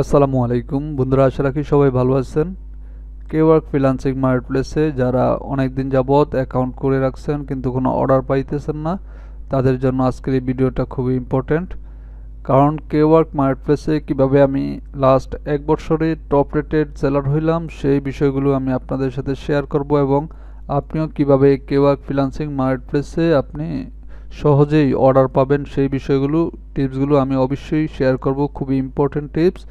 আসসালামু আলাইকুম বন্ধুরা, আশা রাখি সবাই ভালো আছেন। কেওয়ার্ক ফ্রিল্যান্সিং মার্কেটপ্লেসে যারা অনেক দিন যাবত অ্যাকাউন্ট করে রাখছেন কিন্তু কোনো অর্ডার পাইতেছেন না, তাদের জন্য আজকের এই ভিডিওটা খুবই ইম্পর্ট্যান্ট। কারণ কেওয়ার্ক মার্কেটপ্লেসে কিভাবে আমি লাস্ট এক বছরে টপ রেটেড সেলার হইলাম সেই বিষয়গুলো আমি আপনাদের সাথে শেয়ার করব, এবং আপনিও কিভাবে কেওয়ার্ক ফ্রিল্যান্সিং মার্কেটপ্লেসে আপনি সহজেই অর্ডার পাবেন সেই বিষয়গুলো, টিপসগুলো আমি অবশ্যই শেয়ার করব। খুবই ইম্পর্ট্যান্ট টিপস।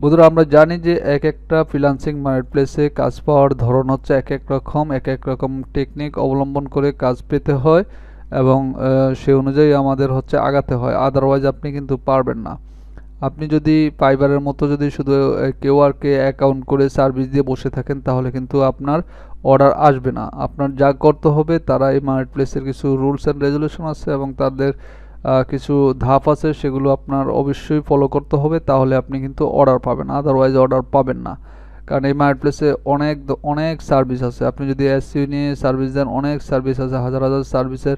বন্ধুরা, আমরা জানি যে এক একটা ফ্রিল্যান্সিং মার্কেটপ্লেসে কাজ পাওয়ার ধরন হচ্ছে এক এক রকম টেকনিক অবলম্বন করে কাজ পেতে হয়, এবং সে অনুযায়ী আমাদের হচ্ছে আগাতে হয়, আদারওয়াইজ আপনি কিন্তু পারবেন না। আপনি যদি ফাইবারের মতো যদি শুধু কেওয়ার্কে অ্যাকাউন্ট করে সার্ভিস দিয়ে বসে থাকেন তাহলে কিন্তু আপনার অর্ডার আসবে না। আপনার যা করতে হবে, তারা এই মার্কেটপ্লেসের কিছু রুলস অ্যান্ড রেজুলেশন আছে এবং তাদের কিছু ধাপ আছে, সেগুলো আপনার অবশ্যই ফলো করতে হবে, তাহলে আপনি কিন্তু অর্ডার পাবেন, আদারওয়াইজ অর্ডার পাবেন না। কারণ এই মার্কেটপ্লেসে অনেক সার্ভিস আছে। আপনি যদি এসইও নিয়ে সার্ভিস দেন, অনেক সার্ভিস আছে, হাজার হাজার সার্ভিসের।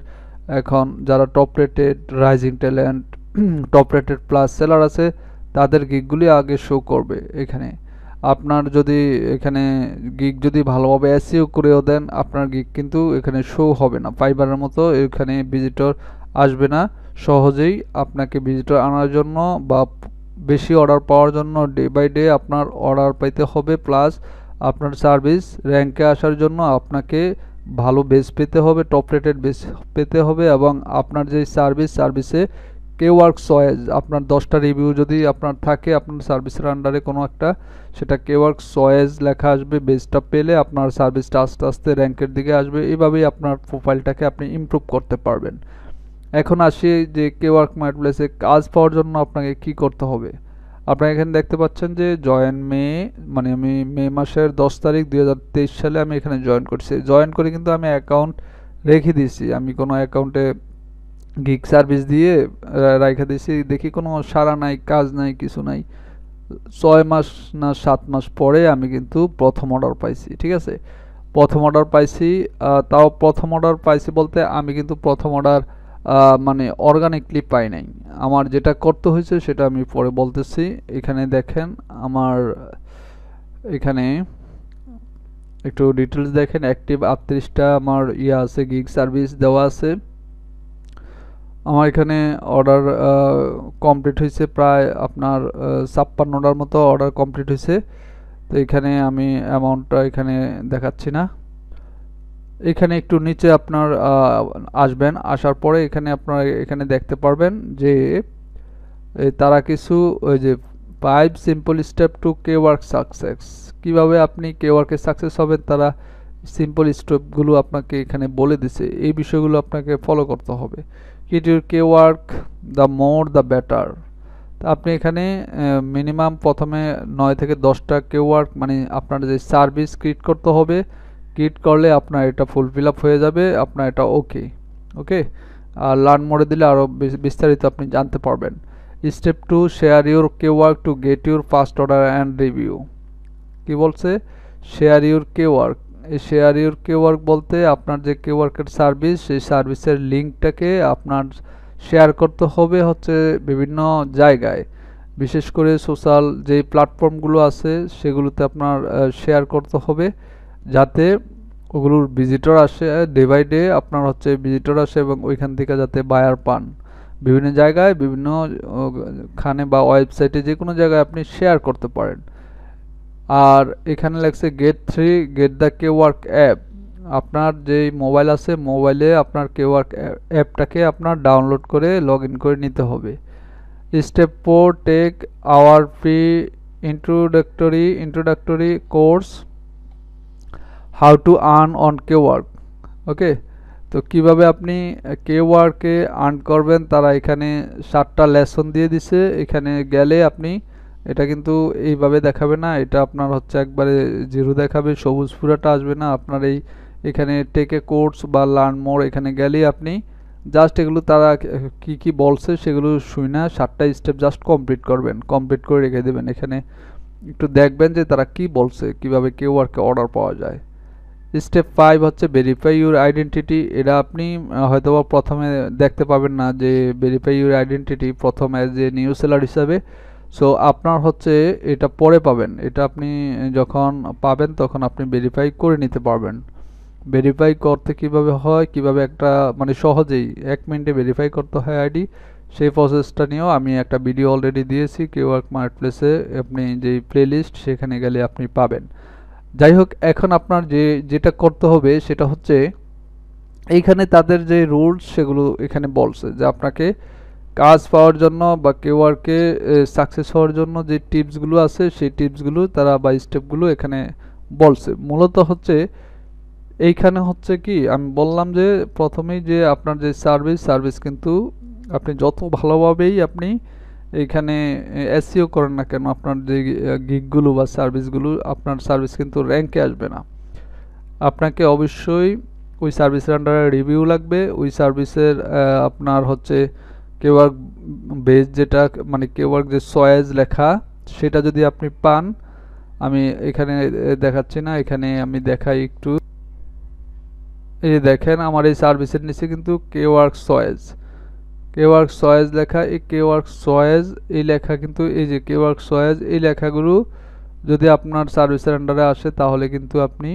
এখন যারা top rated, rising talent, top rated plus seller আছে, তাদের গিগগুলি আগে শো করবে এখানে। আপনার যদি এখানে গিগ যদি ভালোভাবে এসইও করেও দেন, আপনার গিগ কিন্তু এখানে শো হবে না। ফাইবারের মতো এখানে ভিজিটর আসবে না সহজেই। আপনাকে ভিজিটর আনার জন্য বা বেশি অর্ডার পাওয়ার জন্য ডে বাই ডে আপনার অর্ডার পাইতে হবে, প্লাস আপনার সার্ভিস র্যাঙ্কে আসার জন্য আপনাকে ভালো বেস পেতে হবে, টপ রেটেড বেস পেতে হবে, এবং আপনার যে সার্ভিসে কেওয়ার্ক চয়েস, আপনার 10টা রিভিউ যদি আপনার থাকে আপনার সার্ভিসের আন্ডারে কোনো একটা, সেটা কেওয়ার্ক চয়েস লেখা আসবে। বেসটা পেলে আপনার সার্ভিসটা আস্তে আস্তে র্যাঙ্কের দিকে আসবে। এভাবেই আপনার প্রোফাইলটাকে আপনি ইমপ্রুভ করতে পারবেন। এখন আসি যে কেওয়ার্ক মার্কেটপ্লেসে কাজ পাওয়ার জন্য আপনাকে কি করতে হবে। আপনারা এখানে দেখতে পাচ্ছেন যে জয়েন মে, মানে আমি মে মাসের 10 তারিখ 2023 সালে আমি এখানে জয়েন করছি। জয়েন করে কিন্তু আমি অ্যাকাউন্ট রেখে দিয়েছি। আমি কোনো অ্যাকাউন্টে গিগ সার্ভিস দিয়ে রাইখা দিয়েছি, দেখি কোনো সাড়া নাই, কাজ নাই, কিছু নাই। 6 মাস না 7 মাস পরে আমি কিন্তু প্রথম অর্ডার পাইছি। ঠিক আছে, প্রথম অর্ডার পাইছি। তাও প্রথম অর্ডার পাইছি বলতে আমি কিন্তু প্রথম অর্ডার মানে অর্গানিকলি পাই নাই। আমার যেটা করতে হয়েছে সেটা আমি পরে বলতেছি। এখানে দেখেন আমার এখানে একটু ডিটেলস দেখেন। অ্যাক্টিভ 38টা আমার আছে, গিগ সার্ভিস দেওয়া আছে। আমার এখানে অর্ডার কমপ্লিট হয়েছে প্রায় আপনার 56টার মতো অর্ডার কমপ্লিট হয়েছে। তো এখানে আমি অ্যামাউন্টটা এখানে দেখাচ্ছি না। এখানে একটু নিচে আপনার আসবেন, আসার পরে এখানে আপনারা এখানে দেখতে পারবেন যে তারা কিছু ওই যে 5 সিম্পল স্টেপ টু কেওয়ার্ক সাকসেস, কিভাবে আপনি কেওয়ার্কে সাকসেস হবেন, তারা সিম্পল স্টেপগুলো আপনাকে এখানে বলে দিছে। এই বিষয়গুলো আপনাকে ফলো করতে হবে। Kit your কেওয়ার্ক, the more the better. আপনি এখানে মিনিমাম প্রথমে 9 থেকে 10টা কেওয়ার্ক, মানে আপনার যে সার্ভিস ক্রিয়েট করতে হবে। ক্রিয়েট করলে আপনার এটা ফুলফিল আপ হয়ে যাবে, আপনার এটা ওকে। আর লার্ন মোডে দিলে আরও বিস্তারিত আপনি জানতে পারবেন। Step 2, share your কেওয়ার্ক to get your first order and review. কি বলছে? Share your কেওয়ার্ক। এই শেয়ার ইউর কেওয়ার্ক বলতে আপনার যে কেওয়ার্কের সার্ভিস, সেই সার্ভিসের লিঙ্কটাকে আপনার শেয়ার করতে হবে হচ্ছে বিভিন্ন জায়গায়, বিশেষ করে সোশ্যাল যে প্ল্যাটফর্মগুলো আছে সেগুলোতে আপনার শেয়ার করতে হবে, যাতে ওগুলোর ভিজিটর আসে। ডে বাই ডে আপনার হচ্ছে ভিজিটর আসে এবং ওইখান থেকে যাতে বায়ার পান। বিভিন্ন জায়গায়, বিভিন্ন খানে বা ওয়েবসাইটে, যে কোনো জায়গায় আপনি শেয়ার করতে পারেন। আর এখানে লেখছে গেট দ্য কেওয়ার্ক অ্যাপ। আপনার যেই মোবাইল আছে, মোবাইলে আপনার কেওয়ার্ক অ্যাপটাকে আপনার ডাউনলোড করে লগ ইন করে নিতে হবে। Step 4, take our free introductory course how to earn on Kwork. Okay, তো কিভাবে আপনি কেওয়ার্কে আর্ন করবেন, তারা এখানে 7টা লেসন দিয়ে দিছে। এখানে গেলে আপনি এটা কিন্তু এইভাবে দেখাবে না, এটা আপনার হচ্ছে একবারে জিরো দেখাবে, সবুজ পুরাটা আসবে না আপনার। এখানে টেক এ কোর্স বা লার্ন মোর, এখানে গেলেই আপনি জাস্ট এগুলো তারা কি কি বলছে সেগুলো শুই না, 7টা স্টেপ জাস্ট কমপ্লিট করবেন, কমপ্লিট করে রেখে দেবেন। এখানে একটু দেখবেন যে তারা কি বলছে, কিভাবে কেওয়ার্কে অর্ডার পাওয়া যায়। স্টেপ 5 হচ্ছে ভেরিফাই ইউর আইডেন্টিটি। এটা আপনি হয়তোবা প্রথমে দেখতে পাবেন না যে ভেরিফাই ইউর আইডেন্টিটি প্রথম অ্যাজ এ নিউ সেলার হিসাবে। সো আপনার হচ্ছে এটা পরে পাবেন, এটা আপনি যখন পাবেন তখন আপনি ভেরিফাই করে নিতে পারবেন। ভেরিফাই করতে কিভাবে হয়, কিভাবে একটা মানে সহজেই 1 মিনিটে ভেরিফাই করতে হয় আইডি, সেই প্রসেসটা নিয়েও আমি একটা ভিডিও অলরেডি দিয়েছি কেওয়ার্ক মার্কেটপ্লেসে, আপনি যে প্লেলিস্ট সেখানে গেলে আপনি পাবেন। যাই হোক, এখন আপনার যেটা করতে হবে সেটা হচ্ছে এইখানে তাদের যে রুলস সেগুলো এখানে বলছে যে আপনাকে কাজ পাওয়ার জন্য বা কেওয়ার্কে সাকসেস হওয়ার জন্য যে টিপসগুলো আছে সেই টিপসগুলো তারা বা স্টেপগুলো এখানে বলছে। মূলত হচ্ছে এইখানে হচ্ছে কি আমি বললাম যে প্রথমেই যে আপনার যে সার্ভিস কিন্তু আপনি যত ভালোভাবেই আপনি এইখানে এসইও করেন না কেন, আপনার যে গিগগুলো বা সার্ভিসগুলো, আপনার সার্ভিস কিন্তু র্যাঙ্কে আসবে না। আপনাকে অবশ্যই ওই সার্ভিসের আন্ডারে রিভিউ লাগবে, ওই সার্ভিসের আপনার হচ্ছে কেওয়ার্ক বেস যেটা মানে কেওয়ার্ক যে চয়েস লেখা সেটা যদি আপনি পান, আমি এখানে দেখাচ্ছি না, এখানে আমি দেখাই একটু। এই দেখেন আমার এই সার্ভিসের নিচে কিন্তু কেওয়ার্ক চয়েস লেখা, এই কেওয়ার্ক চয়েস এই লেখা কিন্তু এই যে কেওয়ার্ক চয়েস এই লেখাগুলো যদি আপনার সার্ভিসের আন্ডারে আসে তাহলে কিন্তু আপনি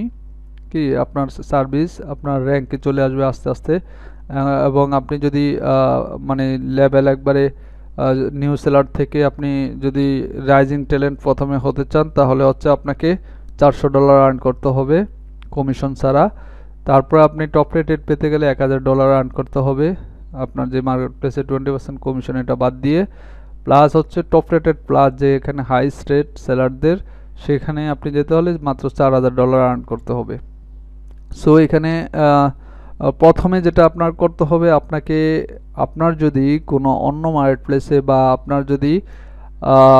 কি আপনার সার্ভিস আপনার র্যাঙ্কে চলে আসবে আস্তে আস্তে। এবং আপনি যদি মানে লেভেল একবারে নিউ সেলার থেকে আপনি যদি রাইজিং ট্যালেন্ট প্রথমে হতে চান তাহলে হচ্ছে আপনাকে $400 আর্ন করতে হবে কমিশন ছাড়া। তারপর আপনি টপ রেটেড পেতে গেলে $1000 আর্ন করতে হবে আপনার যে মার্কেট প্লেসে 20% কমিশন এটা বাদ দিয়ে। প্লাস হচ্ছে টপ রেটেড প্লাস যে এখানে হাইস্ট রেট সেলারদের সেখানে আপনি যেতে হলে মাত্র $4000 আর্ন করতে হবে। সো এখানে প্রথমে যেটা আপনার করতে হবে, আপনাকে আপনার যদি কোনো অন্য মার্কেট প্লেসে বা আপনার যদি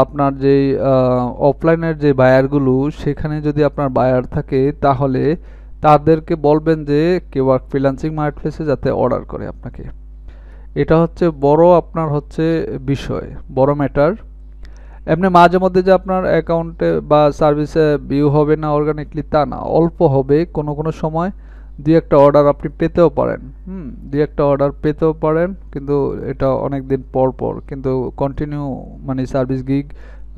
আপনার যেই অফলাইনের যে বায়ারগুলো সেখানে যদি আপনার বায়ার থাকে তাহলে তাদেরকে বলবেন যে কেওয়ার্ক ফ্রিল্যান্সিং মার্কেট প্লেসে যাতে অর্ডার করে আপনাকে। এটা হচ্ছে বড় আপনার হচ্ছে বিষয়, বড় ম্যাটার। এমনি মাঝে মধ্যে যে আপনার অ্যাকাউন্টে বা সার্ভিসে ভিউ হবে না অর্গানিকলি তা না, অল্প হবে, কোনো কোনো সময় দুই একটা অর্ডার আপনি পেতেও পারেন, দুই একটা অর্ডার পেতেও পারেন, কিন্তু এটা অনেক দিন পর পর, কিন্তু কন্টিনিউ মানে সার্ভিস গিগ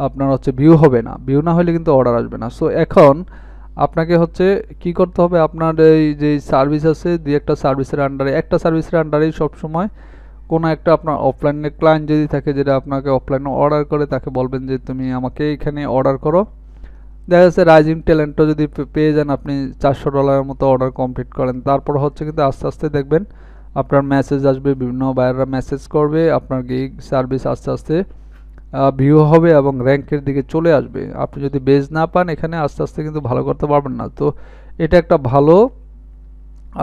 আপনার হচ্ছে ভিউ হবে না, ভিউ না হলে কিন্তু অর্ডার আসবে না। সো এখন আপনাকে হচ্ছে কি করতে হবে, আপনার এই যে সার্ভিস আছে দুই একটা সার্ভিসের আন্ডারে, একটা সার্ভিসের আন্ডারেই সবসময় কোনো একটা আপনার অফলাইনে ক্লায়েন্ট যদি থাকে যেটা আপনাকে অফলাইনে অর্ডার করে তাকে বলবেন যে তুমি আমাকে এখানে অর্ডার করো। দেখা যাচ্ছে রাইজিং ট্যালেন্টও যদি পেয়ে যান আপনি $400 মতো অর্ডার কমপ্লিট করেন, তারপর হচ্ছে কিন্তু আস্তে আস্তে দেখবেন আপনার মেসেজ আসবে, বিভিন্ন বায়াররা মেসেজ করবে, আপনার গিগ সার্ভিস আস্তে আস্তে ভিউ হবে এবং র্যাঙ্কের দিকে চলে আসবে। আপনি যদি বেজ না পান এখানে আস্তে আস্তে কিন্তু ভালো করতে পারবেন না। তো এটা একটা ভালো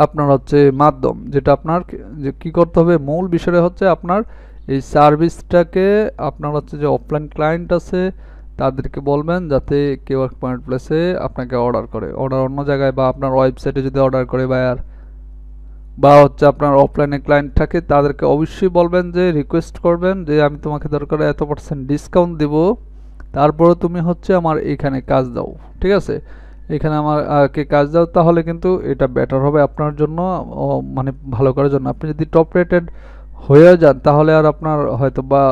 আপনার হচ্ছে মাধ্যম, যেটা আপনার যে কী করতে হবে, মূল বিষয় হচ্ছে আপনার এই সার্ভিসটাকে আপনার হচ্ছে যে অফলাইন ক্লায়েন্ট আছে তাদেরকে বলবেন যাতে কেওয়ার্ক মার্কেটপ্লেসে আপনাকে অর্ডার করে, অর্ডার অন্য জায়গায় বা আপনার ওয়েবসাইটে যদি অর্ডার করে বায়ার বা হচ্ছে আপনার অফলাইনে ক্লায়েন্ট থাকে তাদেরকে অবশ্যই বলবেন যে রিকোয়েস্ট করবেন যে আমি তোমাকে দরকার এত% ডিসকাউন্ট দেব, তারপরে তুমি হচ্ছে আমার এইখানে কাজ দাও, ঠিক আছে, এখানে আমার কে কাজ দাও, তাহলে কিন্তু এটা বেটার হবে আপনার জন্য, মানে ভালো করার জন্য। আপনি যদি টপ রেটেড হয়ে যান তাহলে আর আপনার হয়তো বা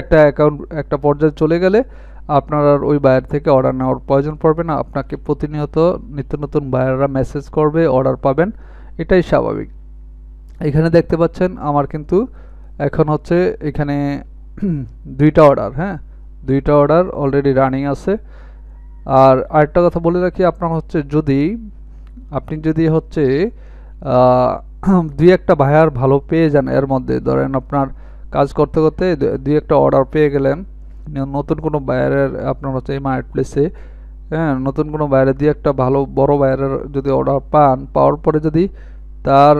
একটা অ্যাকাউন্ট একটা পর্যায়ে চলে গেলে আপনার আর ওই বায়ার থেকে অর্ডার নেওয়ার প্রয়োজন পড়বে না, আপনাকে প্রতিনিয়ত নিত্য নতুন বায়াররা মেসেজ করবে, অর্ডার পাবেন, এটাই স্বাভাবিক। এখানে দেখতে পাচ্ছেন আমার কিন্তু এখন হচ্ছে এখানে দুইটা অর্ডার, হ্যাঁ দুইটা অর্ডার অলরেডি রানিং আছে। আর আরেকটা কথা বলে রাখি, আপনার হচ্ছে যদি আপনি যদি হচ্ছে দুই একটা বায়ার ভালো পেয়ে যান, এর মধ্যে ধরেন আপনার কাজ করতে করতে দুই একটা অর্ডার পেয়ে গেলেন, নতুন কোনো বায়ারের আপনার হচ্ছে এই মার্কেট প্লেসে, হ্যাঁ নতুন কোনো বায়ারের দিয়ে একটা ভালো বড় বায়ারের যদি অর্ডার পান, পাওয়ার পরে যদি তার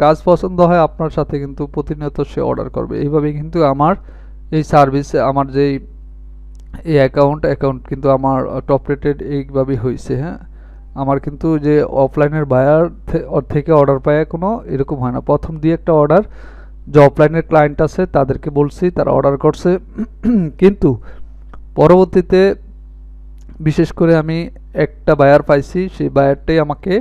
কাজ পছন্দ হয় আপনার সাথে কিন্তু প্রতিনিয়ত সে অর্ডার করবে। এইভাবেই কিন্তু আমার এই সার্ভিসে আমার যেই এই অ্যাকাউন্ট কিন্তু আমার টপ রেটেড এইভাবেই হয়েছে। হ্যাঁ আমার কিন্তু যে অফলাইনের বায়ার থেকে অর্ডার পায় কোনো এরকম হয় না, প্রথম দিয়ে একটা অর্ডার যে অফলাইনের ক্লায়েন্ট আছে তাদেরকে বলছি, তারা অর্ডার করছে, কিন্তু পরবর্তীতে বিশেষ করে আমি একটা বায়ার পাইছি, সেই বায়ারটাই আমাকে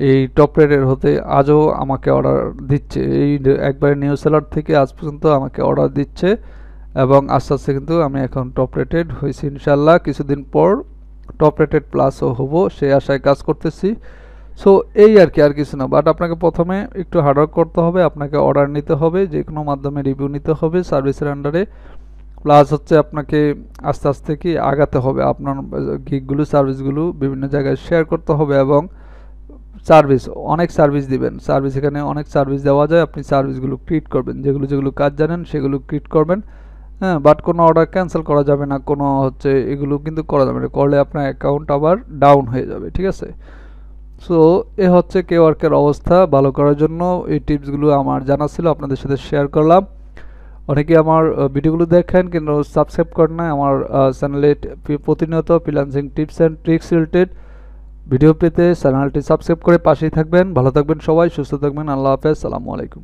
এই টপ রেটের হতে আজও আমাকে অর্ডার দিচ্ছে, এই একবারে নিউ সেলার থেকে আজ পর্যন্ত আমাকে অর্ডার দিচ্ছে এবং আস্তে আস্তে কিন্তু আমি এখন টপ রেটেড হয়েছি ইনশাল্লাহ। কিছুদিন পর টপ রেটেড প্লাসও হবো সেই আশায় কাজ করতেছি। সো এই আর কি, আর কিছু না। বাট আপনাকে প্রথমে একটু হার্ডওয়ার্ক করতে হবে, আপনাকে অর্ডার নিতে হবে, যে কোনো মাধ্যমে রিভিউ নিতে হবে সার্ভিসের আন্ডারে। প্লাস হচ্ছে আপনাকে আস্তে আস্তে কি আগাতে হবে, আপনার গিগগুলো সার্ভিসগুলো বিভিন্ন জায়গায় শেয়ার করতে হবে এবং অনেক সার্ভিস দিবেন। সার্ভিস এখানে অনেক সার্ভিস দেওয়া যায়, আপনি সার্ভিসগুলো ক্রিয়েট করবেন, যেগুলো কাজ জানেন সেগুলো ক্রিয়েট করবেন। হ্যাঁ, বাট কোনো অর্ডার ক্যান্সেল করা যাবে না, কোনো হচ্ছে এগুলো কিন্তু করা যাবে না, করলে আপনার অ্যাকাউন্ট আবার ডাউন হয়ে যাবে, ঠিক আছে? সো এ হচ্ছে কেওয়ার্কের অবস্থা ভালো করার জন্য এই টিপসগুলো আমার জানা ছিল, আপনাদের সাথে শেয়ার করলাম। অনেকে আমার ভিডিওগুলো দেখেন কিন্তু সাবস্ক্রাইব করেন না। আমার চ্যানেলে প্রতিনিয়ত freelancing tips and tricks related video পেতে চ্যানেলটি সাবস্ক্রাইব করে পাশেই থাকবেন। ভালো থাকবেন সবাই, সুস্থ থাকবেন। আল্লাহ হাফেজ, আসসালামু আলাইকুম।